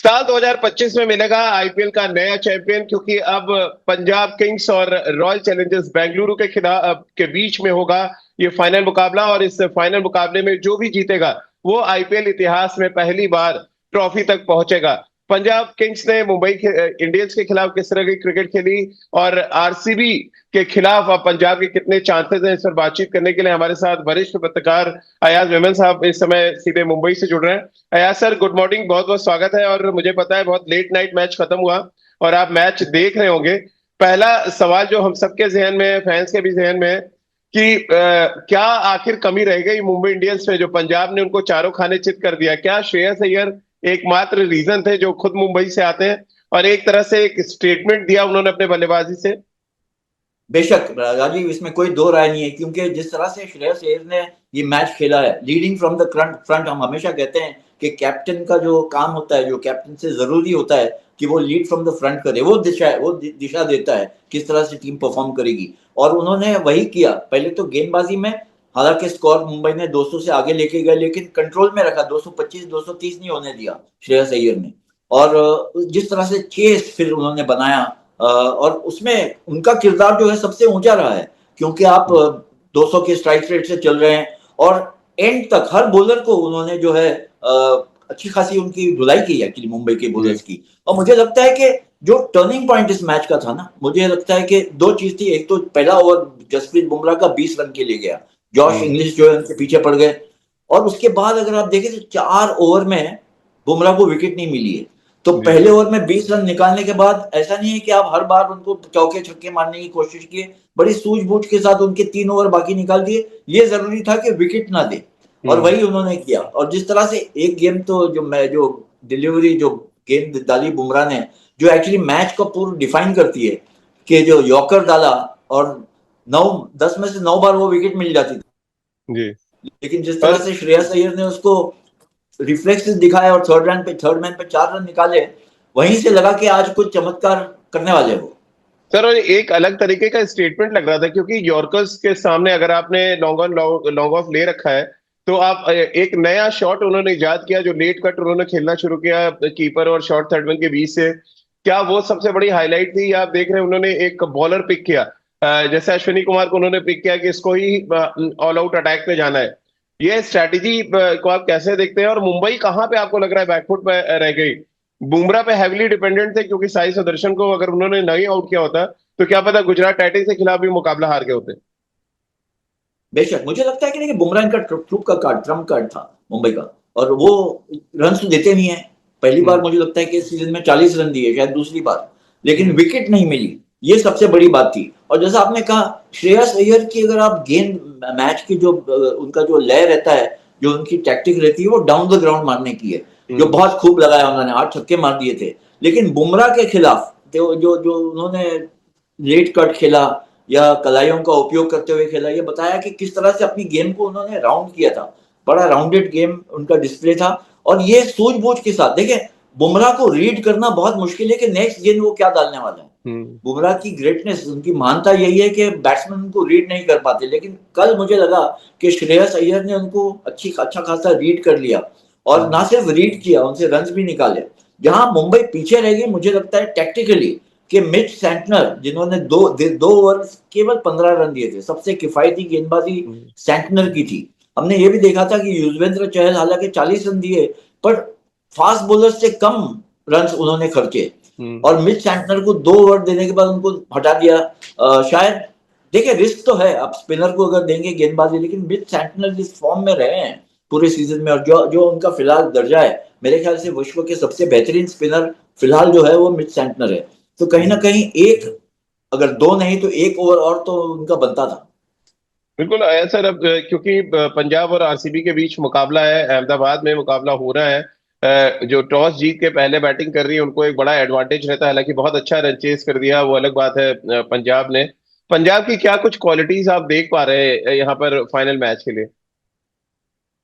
साल 2025 में मिलेगा आईपीएल का नया चैंपियन, क्योंकि अब पंजाब किंग्स और रॉयल चैलेंजर्स बेंगलुरु के खिलाफ के बीच में होगा ये फाइनल मुकाबला। और इस फाइनल मुकाबले में जो भी जीतेगा वो आईपीएल इतिहास में पहली बार ट्रॉफी तक पहुंचेगा। पंजाब किंग्स ने मुंबई इंडियंस के खिलाफ किस तरह की क्रिकेट खेली और आरसीबी के खिलाफ अब पंजाब के कितने चांसेस हैं, इस पर बातचीत करने के लिए हमारे साथ वरिष्ठ पत्रकार अयाज मेमन साहब इस समय सीधे मुंबई से जुड़ रहे हैं। अयाज सर, गुड मॉर्निंग, बहुत बहुत स्वागत है। और मुझे पता है बहुत लेट नाइट मैच खत्म हुआ और आप मैच देख रहे होंगे। पहला सवाल जो हम सबके जहन में है, फैंस के भी जहन में है कि क्या आखिर कमी रह गई मुंबई इंडियंस में जो पंजाब ने उनको चारों खाने चित कर दिया? क्या श्रेयस अय्यर एकमात्र रीजन थे जो खुद मुंबई से आते हैं और एक तरह से एक स्टेटमेंट दिया उन्होंने अपने बल्लेबाजी से? बेशक राजीव, इसमें कोई दो राय नहीं है, क्योंकि जिस तरह से श्रेयस अय्यर ने ये मैच खेला है लीडिंग फ्रॉम द फ्रंट। हम हमेशा कहते हैं कि कैप्टन का जो काम होता है, जो कैप्टन से जरूरी होता है कि वो लीड फ्रॉम द फ्रंट करे, वो दिशा देता है किस तरह से टीम परफॉर्म करेगी। और उन्होंने वही किया। पहले तो गेंदबाजी में हालांकि स्कोर मुंबई ने 200 से आगे लेके गए, लेकिन कंट्रोल में रखा। 225 230 नहीं होने दिया श्रेयस अय्यर ने। और जिस तरह से चेस फिर उन्होंने बनाया, और उसमें उनका किरदार जो है सबसे ऊंचा रहा है, क्योंकि आप 200 के स्ट्राइक रेट से चल रहे हैं और एंड तक हर बॉलर को उन्होंने जो है अच्छी खासी उनकी धुलाई की एक्चुअली मुंबई के बॉलर्स की। और मुझे लगता है कि जो टर्निंग पॉइंट इस मैच का था ना, मुझे लगता है कि दो चीज थी। एक तो पहला ओवर जसप्रीत बुमराह का 20 रन के लिए गया, जॉश इंग्लिश जो है उनके पीछे पड़ गए। और उसके बाद अगर आप देखें तो 4 ओवर में बुमराह को विकेट नहीं मिली है। तो पहले ओवर में 20 रन निकालने के बाद ऐसा नहीं है कि आप हर बार उनको चौके छक्के मारने की कोशिश किए, बड़ी सूझबूझ के साथ उनके 3 ओवर बाकी निकाल दिए। ये जरूरी था कि विकेट ना दे, और वही उन्होंने किया। और जिस तरह से एक गेम तो जो डिलीवरी, जो गेंद डाली बुमराह ने, जो एक्चुअली मैच को पूरा डिफाइन करती है, कि जो यॉर्कर डाला और 9-10 में से 9 बार वो विकेट मिल जाती थी। जी। लेकिन जिस तरह से श्रेयस अय्यर ने उसको रिफ्लेक्स दिखाया और थर्ड मैन पे 4 रन निकाले, वहीं से लगा कि आज कुछ चमत्कार करने वाले हो। सर, और एक अलग तरीके का स्टेटमेंट लग रहा था, क्योंकि यॉर्कर्स के सामने अगर आपने लॉन्ग ऑन लॉन्ग ऑफ ले रखा है तो आप एक नया शॉट उन्होंने इजाद किया, जो लेट कट उन्होंने खेलना शुरू किया कीपर और शॉर्ट थर्डमैन के बीच से। क्या वो सबसे बड़ी हाईलाइट थी? आप देख रहे हैं उन्होंने एक बॉलर पिक किया, जैसे अश्विनी कुमार को उन्होंने पिक किया कि इसको ही ऑल आउट अटैक पे जाना है। ये स्ट्रैटेजी को आप कैसे देखते हैं और मुंबई कहाँ पे आपको लग रहा है बैकफुट पे रह गई? बुमराह पे हैविली डिपेंडेंट थे, क्योंकि साई सुदर्शन को अगर उन्होंने नहीं आउट किया होता तो क्या पता गुजरात टाइटंस के खिलाफ भी मुकाबला हार गए होते। बेशक मुझे लगता है कि नहीं, बुमराह इनका ट्रुप का कार्ड, ट्रम्प कार्ड था मुंबई का। और वो रन तो देते नहीं है। पहली बार मुझे लगता है कि इस सीजन में 40 रन दिए, शायद दूसरी बार, लेकिन विकेट नहीं मिली। ये सबसे बड़ी बात थी। और जैसा आपने कहा, श्रेयस अय्यर की अगर आप गेंद, मैच की जो उनका जो लय रहता है, जो उनकी टैक्टिक रहती है, वो डाउन द ग्राउंड मारने की है, जो बहुत खूब लगाया उन्होंने। 8 छक्के मार दिए थे। लेकिन बुमराह के खिलाफ जो जो जो उन्होंने लेट कट खेला या कलाइयों का उपयोग करते हुए खेला, ये बताया कि किस तरह से अपनी गेम को उन्होंने राउंड किया था। बड़ा राउंडेड गेम उनका डिस्प्ले था। और ये सूझबूझ के साथ देखें, बुमराह को रीड करना बहुत मुश्किल है कि नेक्स्ट गेंद वो क्या डालने वाला है। बुमराह की ग्रेटनेस, उनकी महानता यही है कि बैट्समैन उनको रीड नहीं कर पाते। लेकिन कल मुझे लगा कि श्रेयस अय्यर ने उनको अच्छा खासा रीड कर लिया, और ना सिर्फ रीड किया, उनसे रन भी निकाले। जहां मुंबई पीछे रह गई मुझे लगता है टैक्टिकली, कि मिच सैंटनर, जिन्होंने दो ओवर केवल 15 रन दिए थे, सबसे किफायती गेंदबाजी सैंटनर की थी। हमने ये भी देखा था कि युजवेंद्र चहल हालांकि 40 रन दिए, पर फास्ट बॉलर से कम रन उन्होंने खर्चे। और मिच सैंटनर को 2 ओवर देने के बाद उनको हटा दिया। शायद देखिए, रिस्क तो है, आप स्पिनर को अगर देंगे गेंदबाजी, लेकिन मिच सैंटनर जिस फॉर्म में रहे हैं पूरे सीजन में, और जो जो उनका फिलहाल दर्जा है, मेरे ख्याल से विश्व के सबसे बेहतरीन स्पिनर फिलहाल जो है वो मिच सैंटनर है। तो कहीं ना कहीं एक, अगर 2 नहीं तो 1 ओवर और तो उनका बनता था। बिल्कुल आया सर। अब क्योंकि पंजाब और आरसीबी के बीच मुकाबला है, अहमदाबाद में मुकाबला हो रहा है। जो टॉस जीत के पहले बैटिंग कर रही है उनको एक बड़ा एडवांटेज रहता है। हालांकि बहुत अच्छा रन चेस कर दिया, वो अलग बात है। पंजाब ने, पंजाब की क्या कुछ क्वालिटीज आप देख पा रहे हैं यहाँ पर फाइनल मैच के लिए?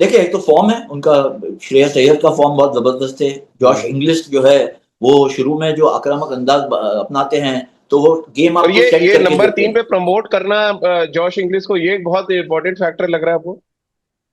देखिए, एक तो फॉर्म है उनका। श्रेयस अय्यर का फॉर्म बहुत जबरदस्त है। जॉश इंग्लिश जो है, वो शुरू में जो आक्रामक अंदाज अपनाते हैं, तो वो गेम और आपको ये सेट ये करके नंबर देते 3 हैं। पे प्रमोट करना जॉश इंग्लिश को, ये एक बहुत इंपॉर्टेंट फैक्टर लग रहा है आपको?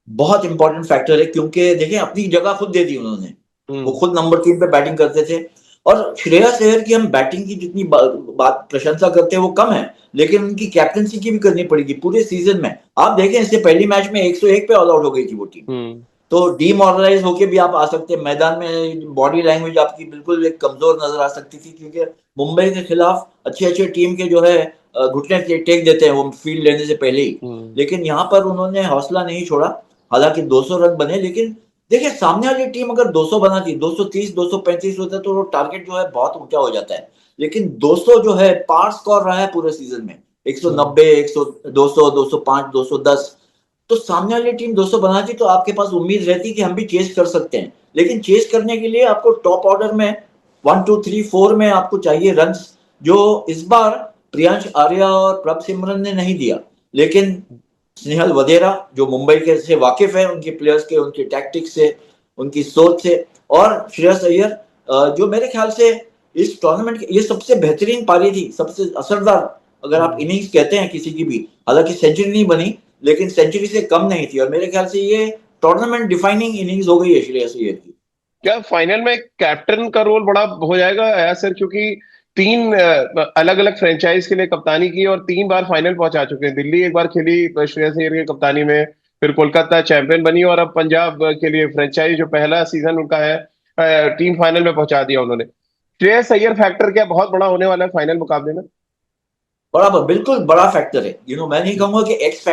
बहुत इंपॉर्टेंट फैक्टर है, क्योंकि देखिए अपनी जगह खुद दे दी उन्होंने। वो खुद नंबर 3 पे बैटिंग करते थे। और श्रेयस अय्यर की हम बैटिंग की जितनी बात प्रशंसा करते हैं वो कम है, लेकिन उनकी कैप्टनसी की भी करनी पड़ेगी पूरे सीजन में। आप देखें, इससे पहली मैच में 101 पे ऑल आउट हो गई थी वो टीम, तो डीमोरलाइज होके भी आप आ सकते हैं मैदान में। बॉडी लैंग्वेज आपकी बिल्कुल एक कमजोर नजर आ सकती थी, क्योंकि मुंबई के खिलाफ अच्छे अच्छे टीम के जो है घुटने टेक देते हैं वो फील्ड लेने से पहले ही। लेकिन यहाँ पर उन्होंने हौसला नहीं छोड़ा। हालांकि 200 रन बने, लेकिन देखिए सामने वाली टीम अगर 200 बनाती, 230 235 होता तो वो टारगेट जो है बहुत ऊंचा हो जाता है। लेकिन 200 जो है पार स्कोर रहा है पूरे सीजन में, 190 100 200 205 210। तो सामने वाली टीम 200 बनाती तो आपके पास उम्मीद रहती कि हम भी चेस कर सकते हैं। लेकिन चेस करने के लिए आपको टॉप ऑर्डर में 1 2 3 4 में आपको चाहिए रन्स, जो इस बार प्रियांश आर्या और प्रभ सिमरन ने नहीं दिया। लेकिन स्नेहल वधेरा जो मुंबई के से वाकिफ है, उनके प्लेयर्स के, उनके टैक्टिक्स से, उनकी सोच से, और श्रेयस अय्यर जो मेरे ख्याल से इस टूर्नामेंट की ये सबसे बेहतरीन पारी थी, सबसे असरदार अगर आप इनिंग्स कहते हैं किसी की भी। हालांकि सेंचुरी नहीं बनी, लेकिन सेंचुरी से कम नहीं थी, और मेरे ख्याल से ये टूर्नामेंट डिफाइनिंग इनिंग्स हो गई है श्रेयस अय्यर की। क्या फाइनल में कैप्टन का रोल बड़ा हो जाएगा यार सर, क्योंकि तीन अलग अलग फ्रेंचाइज के लिए कप्तानी की और 3 बार फाइनल पहुंचा चुके हैं। दिल्ली एक बार खेली श्रेयस अय्यर की कप्तानी में, फिर कोलकाता चैंपियन बनी, और अब पंजाब के लिए फ्रेंचाइज जो पहला सीजन उनका है टीम फाइनल में पहुंचा दिया उन्होंने। श्रेयस अय्यर फैक्टर क्या बहुत बड़ा होने वाला है फाइनल मुकाबले में? बराबर, बिल्कुल बड़ा फैक्टर है। मैं नहीं कहूंगा कि एक्स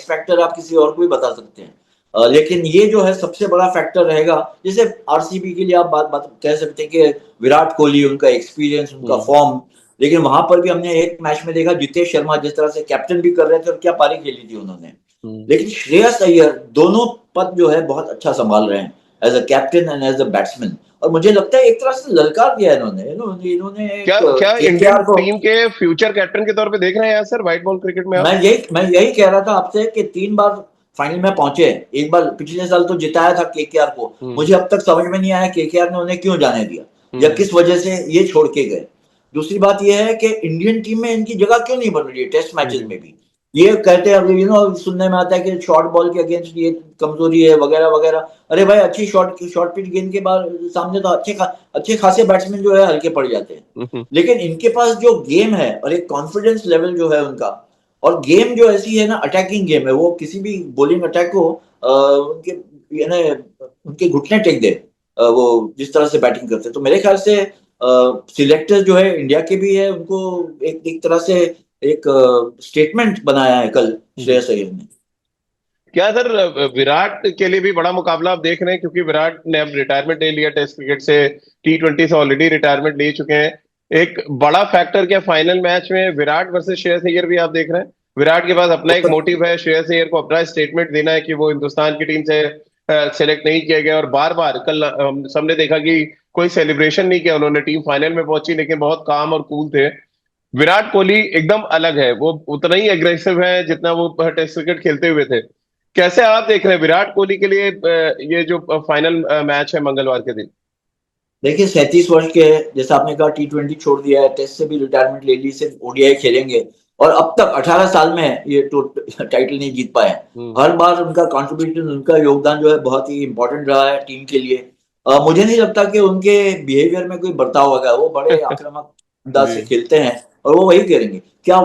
फैक्टर आप किसी और को भी बता सकते हैं, लेकिन ये जो है सबसे बड़ा फैक्टर रहेगा। जैसे आरसीबी के लिए आप बात कह सकते हैं कि विराट कोहली, उनका एक्सपीरियंस, उनका फॉर्म। लेकिन वहां पर भी हमने एक मैच में देखा जितेश शर्मा जिस तरह से कैप्टन भी कर रहे थे और क्या पारी खेली थी उन्होंने। लेकिन श्रेयस अय्यर दोनों पद जो है बहुत अच्छा संभाल रहे हैं, as a captain and as a batsman. और मुझे लगता है एक तरह से ललकार दिया इन्होंने इन्होंने क्या एक क्या इंडियन केकेआर को। टीम के फ्यूचर कैप्टन के तौर पे देख रहे हैं यार सर व्हाइट बॉल क्रिकेट में आप? मैं यही कह रहा था आपसे कि 3 बार फाइनल में पहुंचे। एक बार पिछले साल तो जिताया था केकेआर को। मुझे अब तक समझ में नहीं आया केकेआर ने उन्हें क्यों जाने दिया, या किस वजह से ये छोड़ के गए। दूसरी बात यह है कि इंडियन टीम में इनकी जगह क्यों नहीं बन रही है टेस्ट मैचेस में भी। ये कहते हैं, सुनने में आता है कि शॉर्ट बॉल के अगेंस्ट ये कमजोरी है वगैरह वगैरह। अरे भाई, अच्छी शॉर्ट पिच गेंद के बाद सामने तो अच्छे खासे बैट्समैन जो है हल्के पड़ जाते हैं। लेकिन इनके पास जो गेम है और एक कॉन्फिडेंस लेवल जो है उनका, और गेम जो ऐसी है ना, अटैकिंग गेम है, वो किसी भी बॉलिंग अटैक को उनके उनके घुटने टेक दे, वो जिस तरह से बैटिंग करते हैं। तो मेरे ख्याल से सिलेक्टर जो है इंडिया के भी है, उनको एक तरह से एक स्टेटमेंट बनाया है कल श्रेयस अय्यर ने। क्या सर विराट के लिए भी बड़ा मुकाबला आप देख रहे हैं, क्योंकि विराट ने अब रिटायरमेंट ले लिया टेस्ट क्रिकेट से, T20 से ऑलरेडी रिटायरमेंट ले चुके हैं। एक बड़ा फैक्टर क्या फाइनल मैच में विराट वर्सेस श्रेयस अय्यर भी आप देख रहे हैं? विराट के पास अपना एक मोटिव है, श्रेयस अय्यर को अपना स्टेटमेंट देना है कि वो हिंदुस्तान की टीम से सेलेक्ट नहीं किया गया। और बार बार कल हम सबने देखा कि कोई सेलिब्रेशन नहीं किया उन्होंने, टीम फाइनल में पहुंची लेकिन बहुत काम और कूल थे। विराट कोहली एकदम अलग है, वो उतना ही एग्रेसिव है जितना वो टेस्ट क्रिकेट खेलते हुए थे। कैसे आप देख रहे हैं विराट कोहली के लिए ये जो फाइनल मैच है मंगलवार के दिन? देखिए 37 वर्ष के हैं, जैसा आपने कहा T20 छोड़ दिया है, टेस्ट से भी रिटायरमेंट ले ली, सिर्फ ओडीआई खेलेंगे। और अब तक 18 साल में ये टाइटल नहीं जीत पाए। हर बार उनका कंट्रीब्यूशन, उनका योगदान जो है बहुत ही इंपॉर्टेंट रहा है टीम के लिए। मुझे नहीं लगता कि उनके बिहेवियर में कोई बदलाव होगा। वो बड़े आक्रामक अंदाज से जी। खेलते हैं और वो वही करेंगे। क्या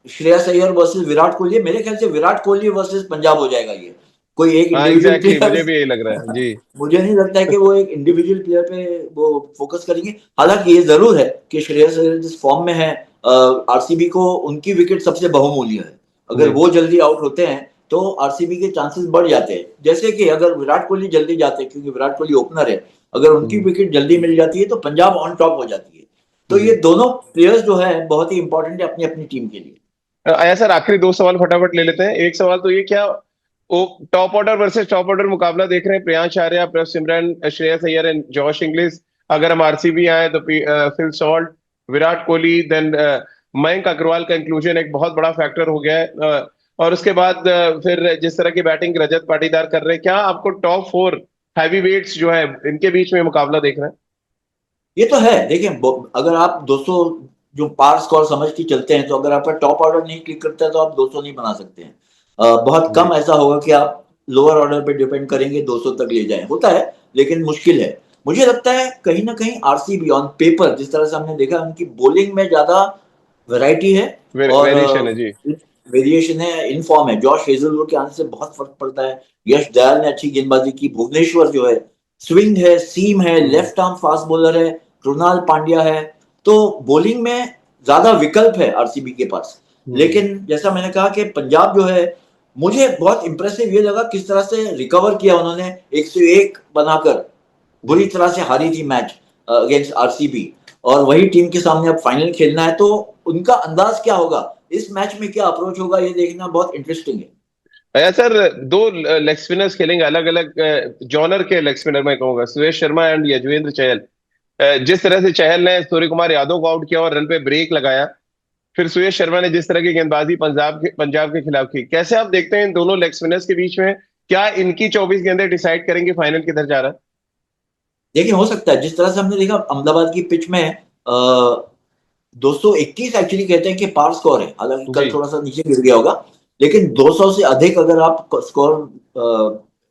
श्रेयस अय्यर वर्सेस विराट कोहली? मेरे ख्याल से विराट कोहली वर्सेस पंजाब हो जाएगा ये। कोई एक हाँ इंडिविजुअल एग्जैक्टली, मुझे भी प्लेयर यही लग रहा है जी। मुझे नहीं लगता है कि वो एक इंडिविजुअल प्लेयर पे वो फोकस करेंगे। हालांकि ये जरूर है कि श्रेयस अय्यर जिस फॉर्म में है, आरसीबी को उनकी विकेट सबसे बहुमूल्य है। अगर जी। वो जल्दी आउट होते हैं तो आरसीबी के चांसेस बढ़ जाते हैं। जैसे कि अगर विराट कोहली जल्दी जाते हैं, क्योंकि विराट कोहली ओपनर है, अगर उनकी हम्म। विकेट जल्दी मिल जाती है तो पंजाब ऑन टॉप हो जाती है। तो ये जी। दोनों प्लेयर्स जो है बहुत ही इंपॉर्टेंट है अपनी अपनी टीम के लिए। आया सर, आखिरी 2 सवाल फटाफट ले लेते हैं। एक सवाल तो ये, क्या वो top order versus top order मुकाबला देख रहे हैं, Priyansh Arya, Prabh Simran, Shreyas Iyer and Josh Inglis? अगर हम आरसीबी आए तो Phil Salt, Virat Kohli, then Mayank Agarwal का इंक्लूजन एक बहुत बड़ा फैक्टर हो गया है। और उसके बाद फिर जिस तरह की बैटिंग रजत पाटीदार कर रहे हैं, क्या आपको टॉप 4 हैवी वेट्स जो है इनके बीच में मुकाबला देख रहे हैं? ये तो है। देखिए अगर आप 200 जो पार स्कोर समझ के चलते हैं, तो अगर आपका टॉप ऑर्डर नहीं क्लिक करता है तो आप 200 नहीं बना सकते हैं। बहुत जी। कम ऐसा होगा कि आप लोअर ऑर्डर पे डिपेंड करेंगे 200 तक ले जाएं। होता है लेकिन मुश्किल है। मुझे लगता है कहीं ना कहीं आरसीबी ऑन पेपर जिस तरह से हमने देखा उनकी बॉलिंग में ज्यादा वैरायटी है और वेरिएशन है जी। वेरिएशन है, इन फॉर्म है। जॉश हेजलवुड के आने से बहुत फर्क पड़ता है। यश दयाल ने अच्छी गेंदबाजी की। भुवनेश्वर जो है स्विंग है, सीम है, हम्म। लेफ्ट आर्म फास्ट बॉलर है। कृणाल पांड्या है। तो बॉलिंग में ज्यादा विकल्प है आरसीबी के पास। हम्म। लेकिन जैसा मैंने कहा कि पंजाब जो है, मुझे बहुत इंप्रेसिव ये लगा किस तरह से रिकवर किया उन्होंने 101 बनाकर। बुरी जी। तरह से हारी थी मैच अगेंस्ट आरसीबी, और वही टीम के सामने अब फाइनल खेलना है, तो उनका अंदाज क्या होगा, इस मैच में क्या अप्रोच होगा, ये देखना बहुत इंटरेस्टिंग है। अच्छा सर, दो लेग स्पिनर्स खेलेंगे, अलग अलग जॉनर के लेग स्पिनर मैं कहूंगा, सुरेश शर्मा एंड यजुवेंद्र चहल। जिस तरह से चहल ने सूर्य कुमार यादव को आउट किया और रन पे ब्रेक लगाया, फिर सुरेश शर्मा ने जिस तरह की गेंदबाजी पंजाब के खिलाफ की, कैसे आप देखते हैं इन दोनों लेग स्पिनर्स के बीच में? क्या इनकी 24 गेंदें डिसाइड करेंगे फाइनल किधर जा रहा है? देखिए, हो सकता है जिस तरह से हमने देखा अहमदाबाद की पिच में 221 एक्चुअली कहते हैं कि पार स्कोर है, हालांकि कल जी। थोड़ा सा नीचे गिर गया होगा। लेकिन 200 से अधिक अगर आप स्कोर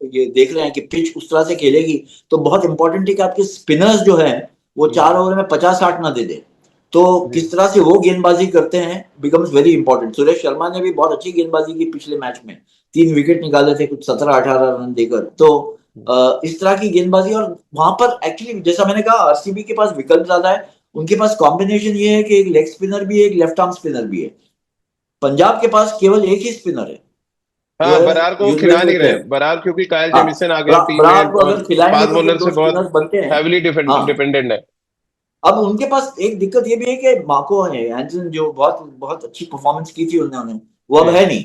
ये देख रहे हैं कि पिच उस तरह से खेलेगी, तो बहुत इंपॉर्टेंट है कि आपके स्पिनर्स जो है वो हम्म। 4 ओवर में 50-60 ना दे दे। तो जी। किस तरह से वो गेंदबाजी करते हैं becomes very important. Suresh Sharma ने भी बहुत अच्छी गेंदबाजी की पिछले मैच में, 3 विकेट निकाले थे कुछ 17-18 रन देकर। तो इस तरह की गेंदबाजी, और वहां पर एक्चुअली जैसा मैंने कहा आरसीबी के पास विकल्प ज्यादा है। उनके पास कॉम्बिनेशन ये है कि एक लेग स्पिनर भी है, एक लेफ्ट आर्म स्पिनर भी है। पंजाब के पास केवल एक ही स्पिनर है, जो हाँ, है बरार को खिला युजवेंद्र नहीं रहे चहल। बरार, क्योंकि कायल हाँ, जेमिसन आ गया टीम बरार में को और अगर खिलाएंगे फास्ट तो फिर बॉलर दो से बहुत स्पिनर्स बनते हैं। हैविली हाँ, डिपेंडेंट है। अब उनके पास एक दिक्कत ये भी है कि मार्को हैंसन जो बहुत बहुत अच्छी परफॉर्मेंस की थी उन्होंने, वो अब जी। है नहीं।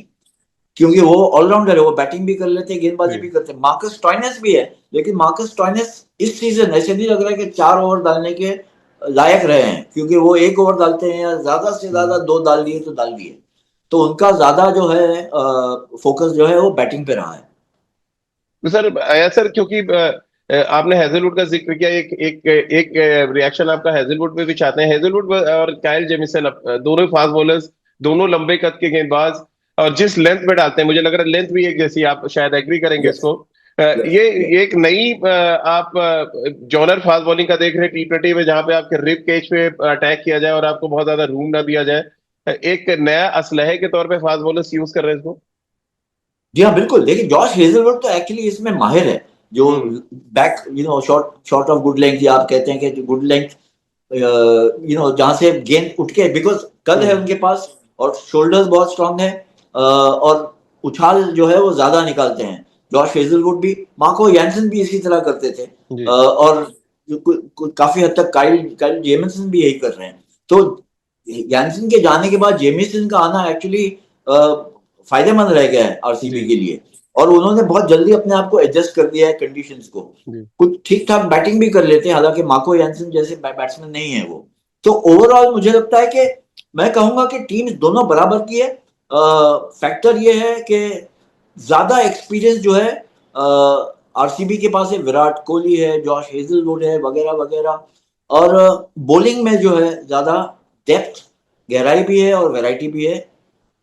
क्योंकि वो ऑलराउंडर है, वो बैटिंग भी कर लेते हैं, गेंदबाजी जी। भी करते हैं। मार्कस टॉयनेस भी है, लेकिन मार्कस टॉयनेस इस सीजन ऐसे नहीं लग रहा है कि 4 ओवर डालने के लायक रहे हैं, क्योंकि वो 1 ओवर डालते हैं या ज्यादा से ज्यादा हम्म। 2 डाल दिए तो डाल दिए। तो उनका ज्यादा जो है फोकस जो है वो बैटिंग पे रहा है। तो सर, सर क्योंकि आपने हेजलवुड का जिक्र किया, एक एक एक रिएक्शन आपका हेजलवुड पे भी चाहते हैं। हेजलवुड और काइल जेमिसन दोनों फास्ट बॉलर्स, दोनों लंबे कद के गेंदबाज, और जिस लेंथ में डालते हैं, मुझे लग रहा है लेंथ भी एक जैसी, आप शायद एग्री करेंगे यस, इसको। यस, ये एक नई आप जॉनर फास्ट बॉलिंग का देख रहे हैं T20 में, जहां पे आपके रिब केज पे अटैक किया जाए और आपको बहुत ज्यादा रूम ना दिया जाए। एक नया असलहे के तौर पे फास्ट बॉलर्स यूज कर रहे हैं इसको। जी हाँ, बिल्कुल। देखिए, जॉश हेजलवुड तो एक्चुअली इसमें माहिर है, जो hmm. Back shot shot of good length, या आप कहते हैं कि गुड लेंथ, जहां से गेंद उठ के, बिकॉज कद है हम्म। उनके पास और शोल्डर्स बहुत स्ट्रांग है, और उछाल जो है वो ज्यादा निकालते हैं। जॉश हेजलवुड भी, मार्को यानसन भी इसी तरह करते थे, जी। और काफी हद तक काइल काइल जेमिसन भी यही कर रहे हैं। तो यानसन के जाने के बाद जेमिसन का आना एक्चुअली फायदेमंद रह गया है जी। आरसीबी के लिए, और उन्होंने बहुत जल्दी अपने आप को एडजस्ट कर दिया है कंडीशंस को। जी। कुछ ठीक ठाक बैटिंग भी कर लेते हैं, हालांकि मार्को यानसन जैसे बैट्समैन नहीं है वो। तो ओवरऑल मुझे लगता है कि मैं कहूंगा कि टीम दोनों बराबर की है। फैक्टर ये है कि ज्यादा एक्सपीरियंस जो है आरसीबी के पास है, विराट कोहली है, जॉश हेजलवुड है, वगैरह वगैरह। और बॉलिंग में जो है ज्यादा डेप्थ, गहराई भी है और वैरायटी भी है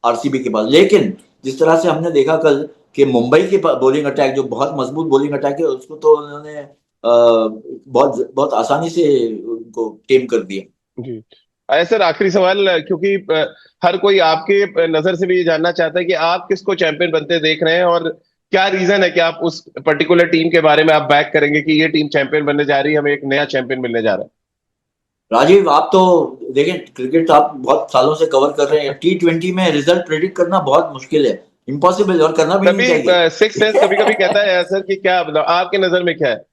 आरसीबी के पास। लेकिन जिस तरह से हमने देखा कल कि मुंबई के बॉलिंग अटैक जो बहुत मजबूत बॉलिंग अटैक है, उसको तो उन्होंने बहुत बहुत आसानी से उनको टेम कर दिया। जी। सर, आखिरी सवाल, क्योंकि हर कोई आपके नजर से भी ये जानना चाहता है कि आप किसको चैंपियन बनते देख रहे हैं, और क्या रीजन है कि आप उस पर्टिकुलर टीम के बारे में आप बैक करेंगे कि ये टीम चैंपियन बनने जा रही है, हमें एक नया चैंपियन मिलने जा रहा राजीव, आप तो देखें, क्रिकेट आप बहुत सालों से कवर कर रहे हैं। T20 में रिजल्ट प्रेडिक्ट करना बहुत मुश्किल है, इम्पॉसिबल, और करना भी नहीं तभी चाहिए। सिक्स सेंस कभी कभी कहता है सर कि क्या मतलब आपके नजर में क्या है?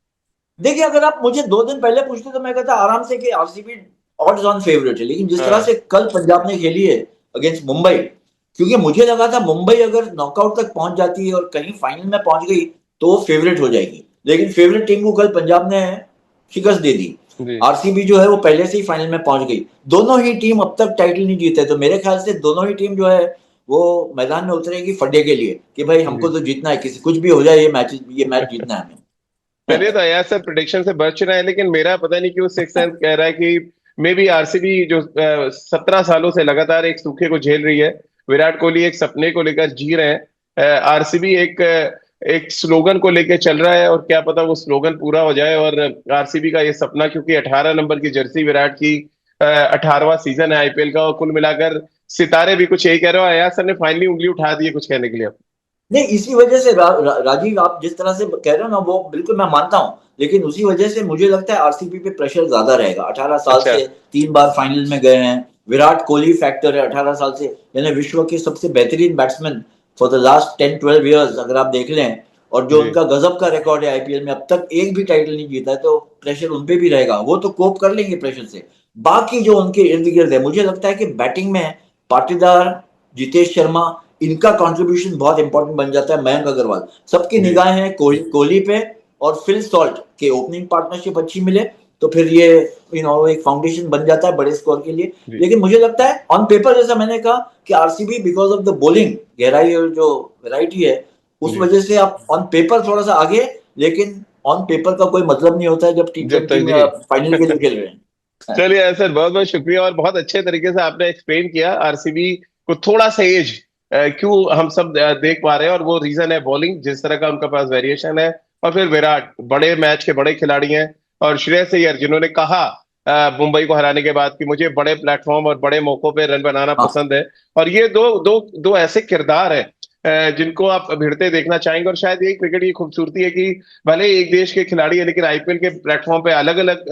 देखिए, अगर आप मुझे 2 दिन पहले पूछते तो मैं कहता आराम से कि आरसीबी ऑड्स ऑन फेवरेट है। लेकिन जिस तरह हाँ। से कल पंजाब ने खेली है अगेंस्ट मुंबई, क्योंकि मुझे लगा था मुंबई अगर नॉकआउट तक पहुंच जाती है और कहीं फाइनल में पहुंच गई तो वो फेवरेट हो जाएगी। लेकिन फेवरेट टीम को कल पंजाब ने शिकस्त दे दी। जी। आरसीबी जो है वो पहले से ही फाइनल में पहुंच गई। दोनों ही टीम अब तक टाइटल नहीं जीते, तो मेरे ख्याल से दोनों ही टीम जो है वो मैदान में उतरेगी फड्डे के लिए कि भाई हमको जी। तो जीतना है, किसी कुछ भी हो जाए, ये मैच जीतना है चलिए, हमें। तो यार सर प्रिडिक्शन से बच रहे हैं, लेकिन मेरा पता नहीं क्यों सिक्स सेंस कह रहा है कि मे बी आरसीबी जो 17 सालों से लगातार एक सूखे को झेल रही है, विराट कोहली एक सपने को लेकर जी रहे हैं, आरसीबी एक एक स्लोगन को लेके चल रहा है और क्या पता वो स्लोगन पूरा हो जाए और आरसीबी का ये सपना, क्योंकि 18 नंबर की जर्सी विराट की 18वां सीजन है आईपीएल का, और कुल मिलाकर सितारे भी कुछ यही कह रहे हो। अयाज सर ने फाइनली उंगली उठा दी है कुछ कहने के लिए। नहीं, इसी वजह से राजीव, आप जिस तरह से कह रहे हो ना वो बिल्कुल मैं मानता हूं, लेकिन उसी वजह से मुझे लगता है आरसीबी पे प्रेशर ज्यादा रहेगा। 18 साल अच्छा। से 3 बार फाइनल में गए हैं, विराट कोहली फैक्टर है 18 साल से, यानी विश्व के सबसे बेहतरीन batsman for the last 10-12 years अगर आप देख लें, और जो जी उनका गजब का रिकॉर्ड है आईपीएल में, अब तक एक भी टाइटल नहीं जीता है, तो प्रेशर उनपे भी रहेगा, वो तो कोप कर लेंगे प्रेशर से। बाकी जो उनके इर्द गिर्द है, मुझे लगता है कि बैटिंग में पाटीदार, जितेश शर्मा, इनका कंट्रीब्यूशन बहुत इंपॉर्टेंट बन जाता है। मयंक अग्रवाल, सबकी जी निगाहें हैं कोहली पे, और फिल सॉल्ट के ओपनिंग पार्टनरशिप अच्छी मिले तो फिर ये एक फाउंडेशन बन जाता है बड़े स्कोर के लिए। जी लेकिन मुझे लगता है ऑन पेपर, जैसा मैंने कहा कि RCB because of the bowling गहराई और जो वैरायटी है, उस जी। वजह से आप ऑन पेपर थोड़ा सा आगे, लेकिन ऑन पेपर का कोई मतलब नहीं होता है जब टी जब ट्वेंटी तक में जी फाइनल के लिए खेल रहे हैं। चलिए सर, बहुत बहुत शुक्रिया और बहुत अच्छे तरीके से आपने एक्सप्लेन किया आरसीबी को थोड़ा सा एज क्यों हम सब देख पा रहे हैं, और वो रीजन है बॉलिंग, जिस तरह का उनका पास वेरिएशन है, और फिर विराट बड़े मैच के बड़े खिलाड़ी हैं, और श्रेयस अय्यर जिन्होंने कहा मुंबई को हराने के बाद कि मुझे बड़े प्लेटफॉर्म और बड़े मौकों पे रन बनाना हाँ, पसंद है। और ये दो दो दो ऐसे किरदार हैं जिनको आप भिड़ते देखना चाहेंगे, और शायद यही क्रिकेट की खूबसूरती है कि भले ही एक देश के खिलाड़ी है लेकिन आईपीएल के प्लेटफॉर्म पे अलग अलग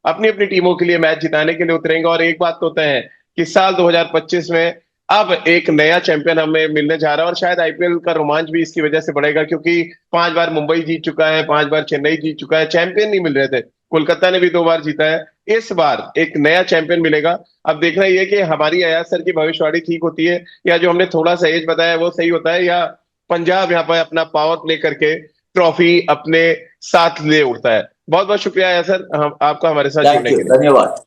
अपनी अपनी टीमों के लिए मैच जिताने के लिए उतरेंगे। और एक बात तो तय है कि साल 2025 में अब एक नया चैंपियन हमें मिलने जा रहा है, और शायद आईपीएल का रोमांच भी इसकी वजह से बढ़ेगा, क्योंकि 5 बार मुंबई जीत चुका है, 5 बार चेन्नई जीत चुका है, चैंपियन नहीं मिल रहे थे। कोलकाता ने भी 2 बार जीता है। इस बार एक नया चैंपियन मिलेगा। अब देखना यह कि हमारी अयाज सर की भविष्यवाणी ठीक होती है, या जो हमने थोड़ा सा एज बताया वो सही होता है, या पंजाब यहाँ पर अपना पावर प्ले करके ट्रॉफी अपने साथ ले उड़ता है। बहुत बहुत शुक्रिया अयाज सर, आपका हमारे साथ थैंक जुड़ने यू, के लिए। धन्यवाद।